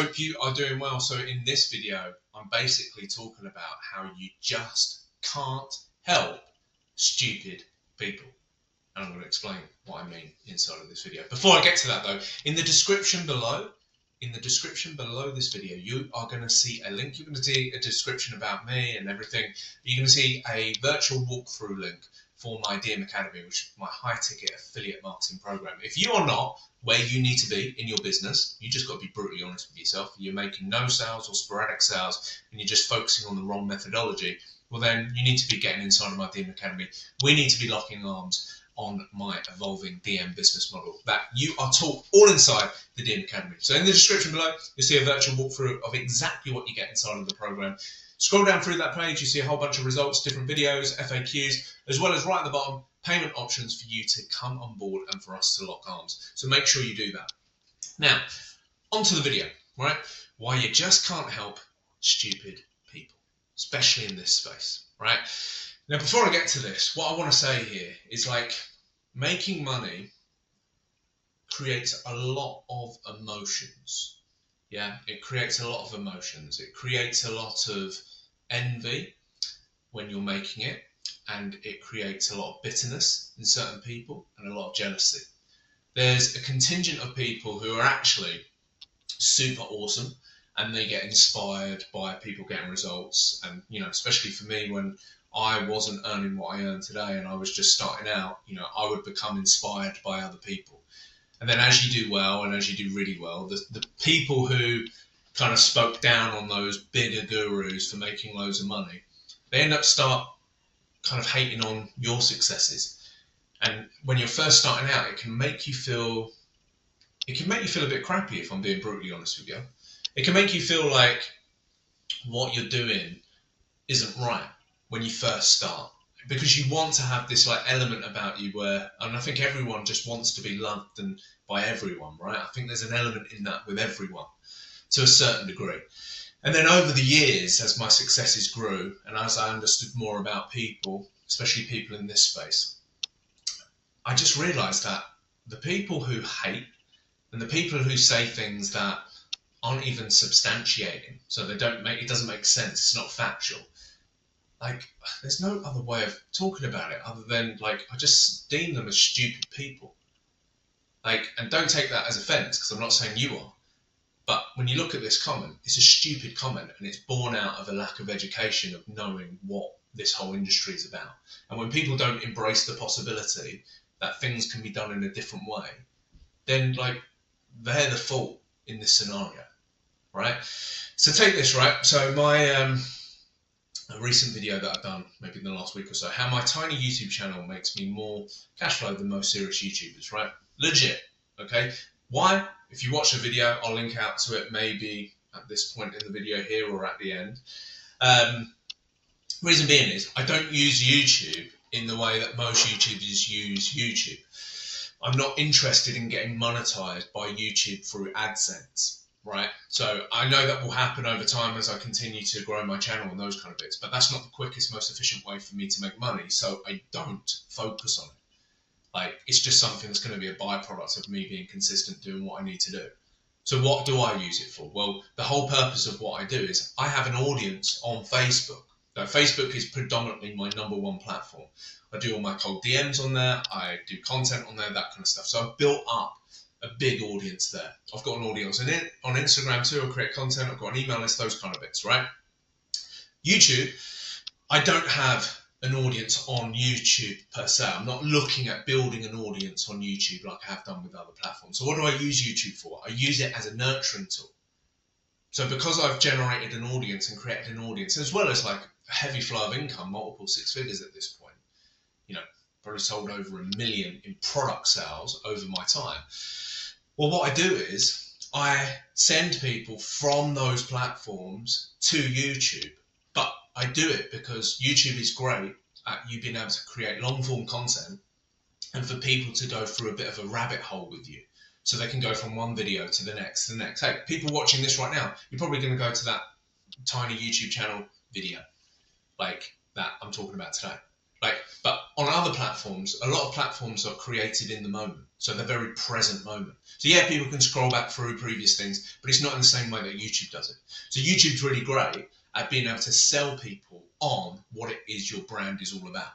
hope you are doing well. So in this video, I'm basically talking about how you just can't help stupid people. And I'm going to explain what I mean inside of this video. Before I get to that though, in the description below this video, you are going to see a link. You're going to see a description about me and everything. You're going to see a virtual walkthrough link for my DM Academy, which is my high-ticket affiliate marketing program. If you are not where you need to be in your business, you just got to be brutally honest with yourself. You're making no sales or sporadic sales, and you're just focusing on the wrong methodology. Well, then you need to be getting inside of my DM Academy. We need to be locking arms on my evolving DM business model that you are taught all inside the DM Academy. So in the description below, you'll see a virtual walkthrough of exactly what you get inside of the program. Scroll down through that page, you see a whole bunch of results, different videos, FAQs, as well as right at the bottom, payment options for you to come on board and for us to lock arms. So make sure you do that. Now, onto the video, right? Why you just can't help stupid people, especially in this space, right? Now, before I get to this, what I want to say here is like making money creates a lot of emotions. Yeah, it creates a lot of emotions. It creates a lot of envy when you're making it, and it creates a lot of bitterness in certain people and a lot of jealousy. There's a contingent of people who are actually super awesome and they get inspired by people getting results. And, you know, especially for me, when I wasn't earning what I earn today and I was just starting out, you know, I would become inspired by other people. And then as you do well and as you do really well, the people who kind of spoke down on those bigger gurus for making loads of money, they end up kind of hating on your successes. And when you're first starting out, it can make you feel a bit crappy, if I'm being brutally honest with you. It can make you feel like what you're doing isn't right when you first start, because you want to have this like element about you where, and I think everyone just wants to be loved and by everyone, right? I think there's an element in that with everyone to a certain degree. And then over the years, as my successes grew and as I understood more about people, especially people in this space, I just realized that the people who hate and the people who say things that aren't even substantiating, so it doesn't make sense, it's not factual. Like, there's no other way of talking about it other than, like, I just deem them as stupid people. Like, and don't take that as offense, because I'm not saying you are. But when you look at this comment, it's a stupid comment, and it's born out of a lack of education of knowing what this whole industry is about. And when people don't embrace the possibility that things can be done in a different way, then, like, they're the fault in this scenario, right? So take this, right? So my... a recent video that I've done maybe in the last week or so, how my tiny YouTube channel makes me more cash flow than most serious YouTubers, right? Legit, okay? Why? If you watch the video, I'll link out to it maybe at this point in the video here or at the end. Reason being is I don't use YouTube in the way that most YouTubers use YouTube. I'm not interested in getting monetized by YouTube through AdSense. Right, so I know that will happen over time as I continue to grow my channel and those kind of bits, but that's not the quickest, most efficient way for me to make money, so I don't focus on it. Like, it's just something that's going to be a byproduct of me being consistent doing what I need to do. So what do I use it for? Well, the whole purpose of what I do is I have an audience on Facebook. Now, Facebook is predominantly my #1 platform. I do all my cold DMs on there, I do content on there, that kind of stuff. So I've built up a big audience there. I've got an audience on Instagram too. I create content. I've got an email list, those kind of bits, right? YouTube, I don't have an audience on YouTube per se. I'm not looking at building an audience on YouTube like I have done with other platforms. So what do I use YouTube for? I use it as a nurturing tool. So because I've generated an audience and created an audience, as well as like a heavy flow of income, multiple six figures at this point, you know, probably sold over $1 million in product sales over my time. Well, what I do is I send people from those platforms to YouTube, but I do it because YouTube is great at you being able to create long-form content and for people to go through a bit of a rabbit hole with you. So they can go from one video to the next, to the next. Hey, people watching this right now, you're probably going to go to that tiny YouTube channel video, like that I'm talking about today. But on other platforms, a lot of platforms are created in the moment. So they're very present moment. So yeah, people can scroll back through previous things, but it's not in the same way that YouTube does it. So YouTube's really great at being able to sell people on what it is your brand is all about.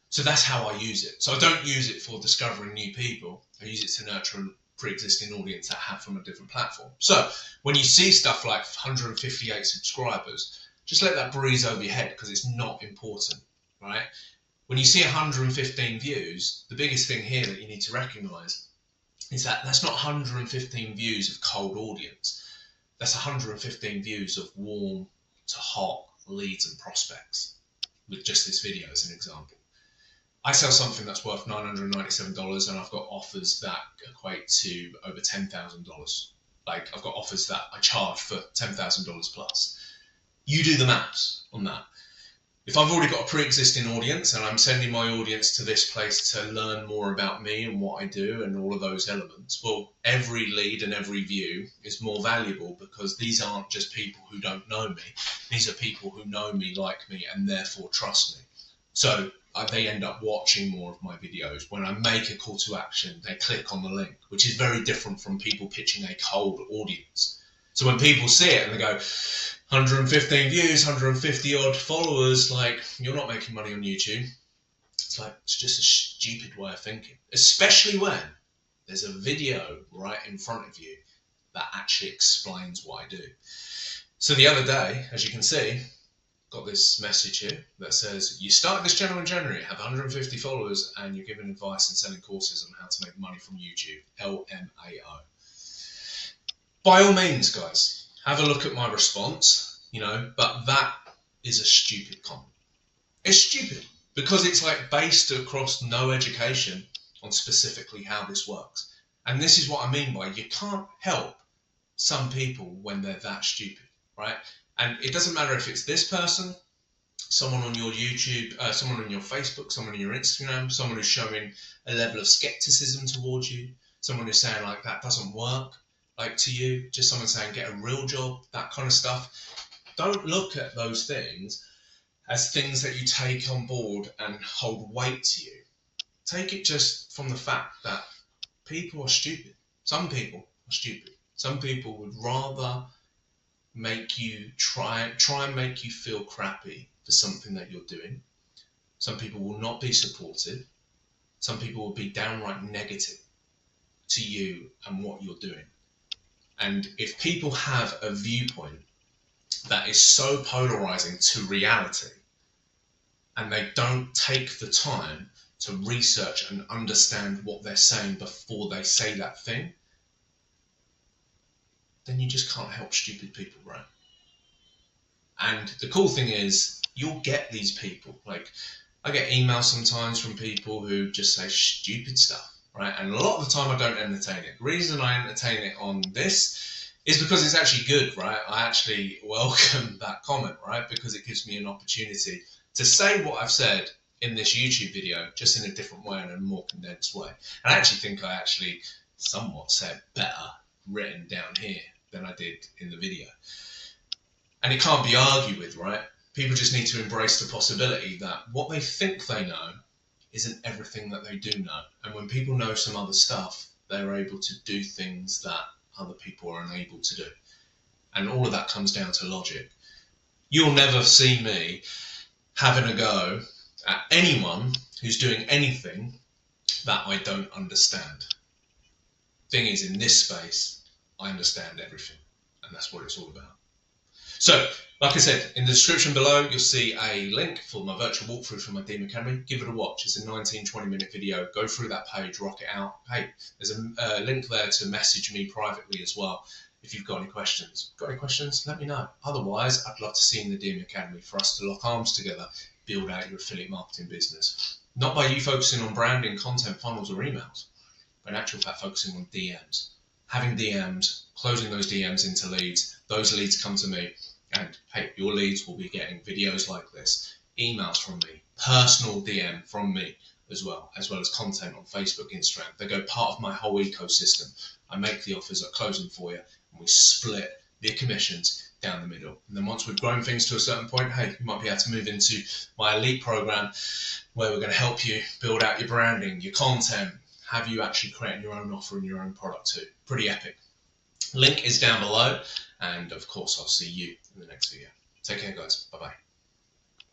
So that's how I use it. So I don't use it for discovering new people. I use it to nurture a pre-existing audience I have from a different platform. So when you see stuff like 158 subscribers, just let that breeze over your head because it's not important, right? When you see 115 views, the biggest thing here that you need to recognize is that that's not 115 views of cold audience. That's 115 views of warm to hot leads and prospects with just this video as an example. I sell something that's worth $997 and I've got offers that equate to over $10,000. Like I've got offers that I charge for $10,000 plus. You do the maths on that. If I've already got a pre-existing audience and I'm sending my audience to this place to learn more about me and what I do and all of those elements, well, every lead and every view is more valuable because these aren't just people who don't know me. These are people who know me, like me, and therefore trust me. So they end up watching more of my videos. When I make a call to action, they click on the link, which is very different from people pitching a cold audience. So when people see it and they go, 115 views, 150 odd followers, like, you're not making money on YouTube. It's like, it's just a stupid way of thinking, especially when there's a video right in front of you that actually explains what I do. So the other day, as you can see, got this message here that says, you started this channel in January, have 150 followers, and you're giving advice and selling courses on how to make money from YouTube. LMAO. By all means, guys, have a look at my response, but that is a stupid comment. It's stupid because it's like based across no education on specifically how this works. And this is what I mean by you can't help some people when they're that stupid, right? And it doesn't matter if it's this person, someone on your YouTube, someone on your Facebook, someone on your Instagram, someone who's showing a level of skepticism towards you, someone who's saying like that doesn't work, like to you, just someone saying get a real job, that kind of stuff. Don't look at those things as things that you take on board and hold weight to you. Take it just from the fact that people are stupid. Some people are stupid. Some people would rather make you try and make you feel crappy for something that you're doing. Some people will not be supportive. Some people will be downright negative to you and what you're doing. And if people have a viewpoint that is so polarizing to reality and they don't take the time to research and understand what they're saying before they say that thing, then you just can't help stupid people, right? And the cool thing is, you'll get these people. Like, I get emails sometimes from people who just say stupid stuff, right? And a lot of the time I don't entertain it. The reason I entertain it on this is because it's actually good, right? I actually welcome that comment, right? Because it gives me an opportunity to say what I've said in this YouTube video, just in a different way and in a more condensed way. And I actually think I actually somewhat said better written down here than I did in the video. And it can't be argued with, right? People just need to embrace the possibility that what they think they know isn't everything that they do know. And when people know some other stuff, they're able to do things that other people are unable to do. And all of that comes down to logic. You'll never see me having a go at anyone who's doing anything that I don't understand. Thing is, in this space, I understand everything. And that's what it's all about. So, like I said, in the description below, you'll see a link for my virtual walkthrough for my Demon Academy. Give it a watch. It's a 19-20 minute video. Go through that page, rock it out. Hey, there's a link there to message me privately as well if you've got any questions. Got any questions? Let me know. Otherwise, I'd love to see you in the Demon Academy for us to lock arms together, build out your affiliate marketing business. Not by you focusing on branding, content, funnels, or emails, but in actual fact focusing on DMs. Having DMs, closing those DMs into leads. Those leads come to me. And hey, your leads will be getting videos like this, emails from me, personal DM from me as well as content on Facebook, Instagram. They go part of my whole ecosystem. I make the offers, I close them for you, and we split the commissions down the middle. And then once we've grown things to a certain point, hey, you might be able to move into my elite program where we're going to help you build out your branding, your content, have you actually creating your own offer and your own product too. Pretty epic. Link is down below. And of course, I'll see you in the next video. Take care, guys. Bye-bye.